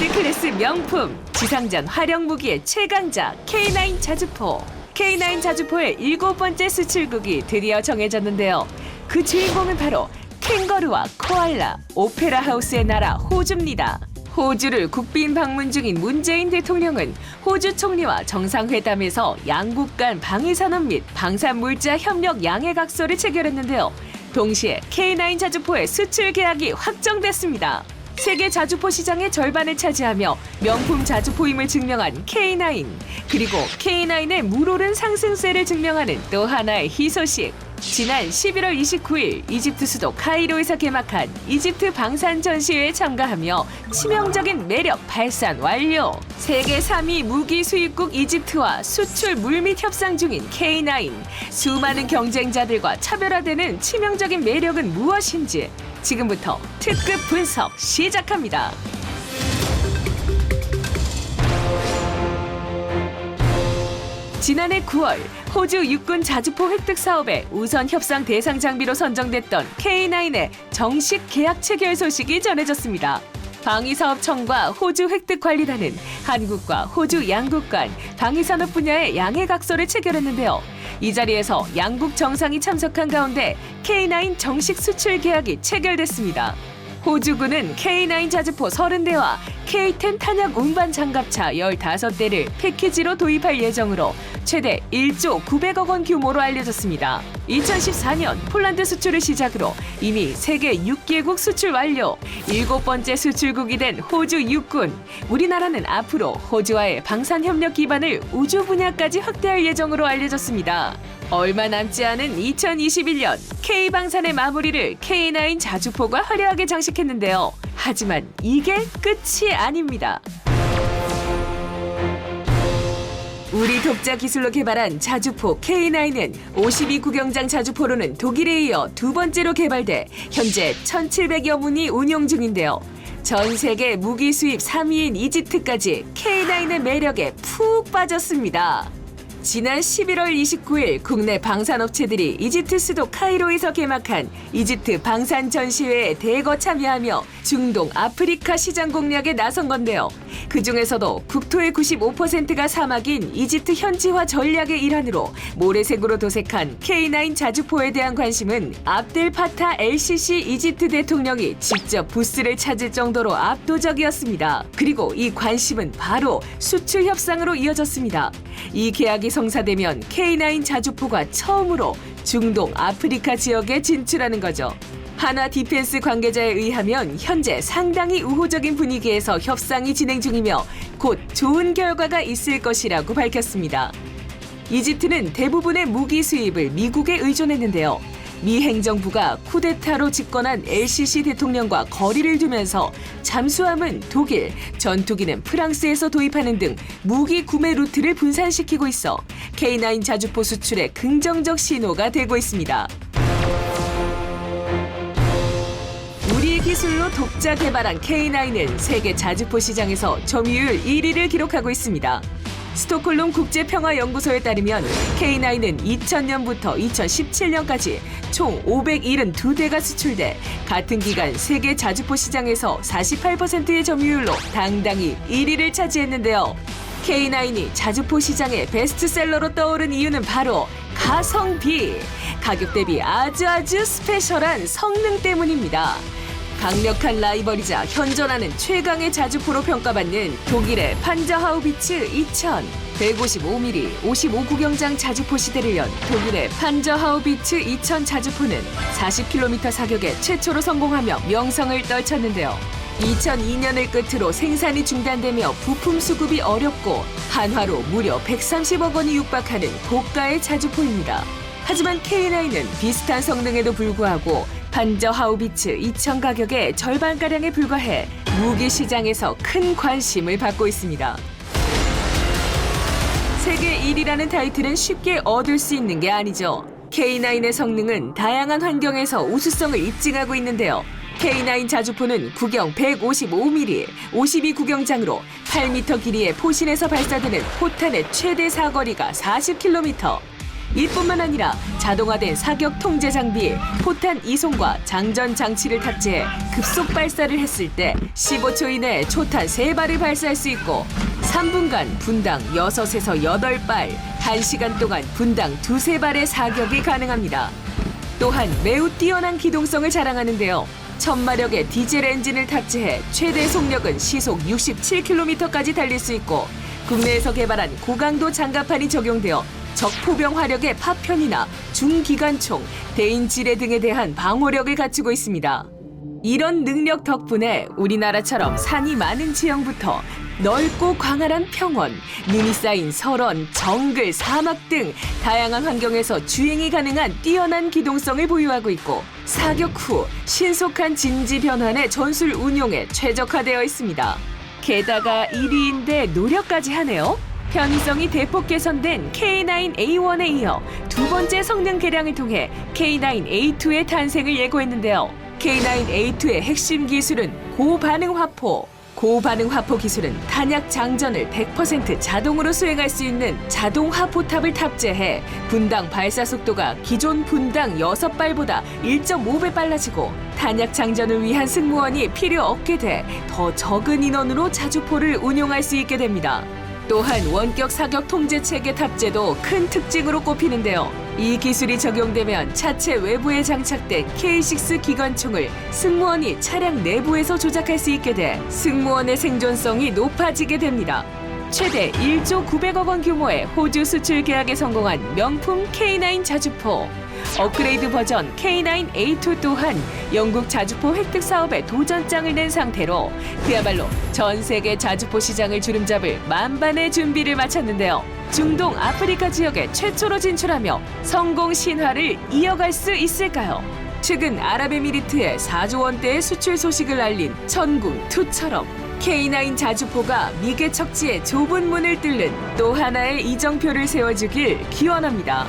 월드클래스 명품, 지상전 활용 무기의 최강자 K9 자주포. K9 자주포의 7번째 수출국이 드디어 정해졌는데요. 그 주인공은 바로 캥거루와 코알라, 오페라 하우스의 나라 호주입니다. 호주를 국빈 방문 중인 문재인 대통령은 호주 총리와 정상회담에서 양국 간 방위산업 및 방산물자 협력 양해각서를 체결했는데요. 동시에 K9 자주포의 수출 계약이 확정됐습니다. 세계 자주포 시장의 절반을 차지하며 명품 자주포임을 증명한 K9, 그리고 K9의 물오른 상승세를 증명하는 또 하나의 희소식. 지난 11월 29일 이집트 수도 카이로에서 개막한 이집트 방산 전시회에 참가하며 치명적인 매력 발산 완료. 세계 3위 무기 수입국 이집트와 수출 물밑 협상 중인 K9. 수많은 경쟁자들과 차별화되는 치명적인 매력은 무엇인지 지금부터 특급 분석 시작합니다. 지난해 9월 호주 육군 자주포 획득 사업의 우선 협상 대상 장비로 선정됐던 K9의 정식 계약 체결 소식이 전해졌습니다. 방위사업청과 호주 획득관리단은 한국과 호주 양국 간 방위산업 분야의 양해각서를 체결했는데요. 이 자리에서 양국 정상이 참석한 가운데 K9 정식 수출 계약이 체결됐습니다. 호주군은 K9 자주포 30대와 K10 탄약 운반 장갑차 15대를 패키지로 도입할 예정으로 최대 1조 900억 원 규모로 알려졌습니다. 2014년 폴란드 수출을 시작으로 이미 세계 6개국 수출 완료, 7번째 수출국이 된 호주 육군. 우리나라는 앞으로 호주와의 방산협력 기반을 우주 분야까지 확대할 예정으로 알려졌습니다. 얼마 남지 않은 2021년 K방산의 마무리를 K9 자주포가 화려하게 장식했는데요. 하지만 이게 끝이 아닙니다. 우리 독자 기술로 개발한 자주포 K9은 52구경장 자주포로는 독일에 이어 두 번째로 개발돼 현재 1,700여 문이 운용 중인데요. 전 세계 무기 수입 3위인 이집트까지 K9의 매력에 푹 빠졌습니다. 지난 11월 29일 국내 방산업체들이 이집트 수도 카이로에서 개막한 이집트 방산 전시회에 대거 참여하며 중동, 아프리카 시장 공략에 나선 건데요. 그중에서도 국토의 95%가 사막인 이집트 현지화 전략의 일환으로 모래색으로 도색한 K9 자주포에 대한 관심은 압델 파타 LCC 이집트 대통령이 직접 부스를 찾을 정도로 압도적이었습니다. 그리고 이 관심은 바로 수출 협상으로 이어졌습니다. 이 계약이 성사되면 K9 자주포가 처음으로 중동, 아프리카 지역에 진출하는 거죠. 하나 디펜스 관계자에 의하면 현재 상당히 우호적인 분위기에서 협상이 진행 중이며 곧 좋은 결과가 있을 것이라고 밝혔습니다. 이집트는 대부분의 무기 수입을 미국에 의존했는데요. 미 행정부가 쿠데타로 집권한 LCC 대통령과 거리를 두면서 잠수함은 독일, 전투기는 프랑스에서 도입하는 등 무기 구매 루트를 분산시키고 있어 K9 자주포 수출에 긍정적 신호가 되고 있습니다. 우리 기술로 독자 개발한 K9은 세계 자주포 시장에서 점유율 1위를 기록하고 있습니다. 스톡홀름 국제평화연구소에 따르면 K9은 2000년부터 2017년까지 총 572대가 수출돼 같은 기간 세계 자주포 시장에서 48%의 점유율로 당당히 1위를 차지했는데요. K9이 자주포 시장의 베스트셀러로 떠오른 이유는 바로 가성비, 가격 대비 아주 스페셜한 성능 때문입니다. 강력한 라이벌이자 현존하는 최강의 자주포로 평가받는 독일의 판저하우비츠 2000, 155mm 55구경장 자주포 시대를 연 독일의 판저하우비츠 2000 자주포는 40km 사격에 최초로 성공하며 명성을 떨쳤는데요. 2002년을 끝으로 생산이 중단되며 부품 수급이 어렵고 한화로 무려 130억 원이 육박하는 고가의 자주포입니다. 하지만 K9은 비슷한 성능에도 불구하고 판저 하우비츠 2000 가격의 절반가량에 불과해 무기 시장에서 큰 관심을 받고 있습니다. 세계 1위라는 타이틀은 쉽게 얻을 수 있는 게 아니죠. K9의 성능은 다양한 환경에서 우수성을 입증하고 있는데요. K9 자주포는 구경 155mm, 52구경장으로 8m 길이의 포신에서 발사되는 포탄의 최대 사거리가 40km. 이뿐만 아니라 자동화된 사격 통제 장비, 포탄 이송과 장전 장치를 탑재해 급속 발사를 했을 때 15초 이내에 초탄 3발을 발사할 수 있고 3분간 분당 6에서 8발, 1시간 동안 분당 2~3발의 사격이 가능합니다. 또한 매우 뛰어난 기동성을 자랑하는데요. 1000마력의 디젤 엔진을 탑재해 최대 속력은 시속 67km까지 달릴 수 있고 국내에서 개발한 고강도 장갑판이 적용되어 적포병 화력의 파편이나 중기관총, 대인지뢰 등에 대한 방어력을 갖추고 있습니다. 이런 능력 덕분에 우리나라처럼 산이 많은 지형부터 넓고 광활한 평원, 눈이 쌓인 설원, 정글, 사막 등 다양한 환경에서 주행이 가능한 뛰어난 기동성을 보유하고 있고 사격 후 신속한 진지 변환의 전술 운용에 최적화되어 있습니다. 게다가 1위인데 노력까지 하네요. 편의성이 대폭 개선된 K9A1에 이어 두 번째 성능 개량을 통해 K9A2의 탄생을 예고했는데요. K9A2의 핵심 기술은 고반응 화포. 고반응 화포 기술은 탄약 장전을 100% 자동으로 수행할 수 있는 자동 화포탑을 탑재해 분당 발사 속도가 기존 분당 6발보다 1.5배 빨라지고 탄약 장전을 위한 승무원이 필요 없게 돼 더 적은 인원으로 자주포를 운용할 수 있게 됩니다. 또한 원격 사격 통제 체계 탑재도 큰 특징으로 꼽히는데요. 이 기술이 적용되면 차체 외부에 장착된 K6 기관총을 승무원이 차량 내부에서 조작할 수 있게 돼 승무원의 생존성이 높아지게 됩니다. 최대 1조 900억 원 규모의 호주 수출 계약에 성공한 명품 K9 자주포. 업그레이드 버전 K9A2 또한 영국 자주포 획득 사업에 도전장을 낸 상태로 그야말로 전 세계 자주포 시장을 주름잡을 만반의 준비를 마쳤는데요. 중동 아프리카 지역에 최초로 진출하며 성공 신화를 이어갈 수 있을까요? 최근 아랍에미리트에 4조 원대의 수출 소식을 알린 천궁2처럼 K9 자주포가 미개 척지의 좁은 문을 뚫는 또 하나의 이정표를 세워주길 기원합니다.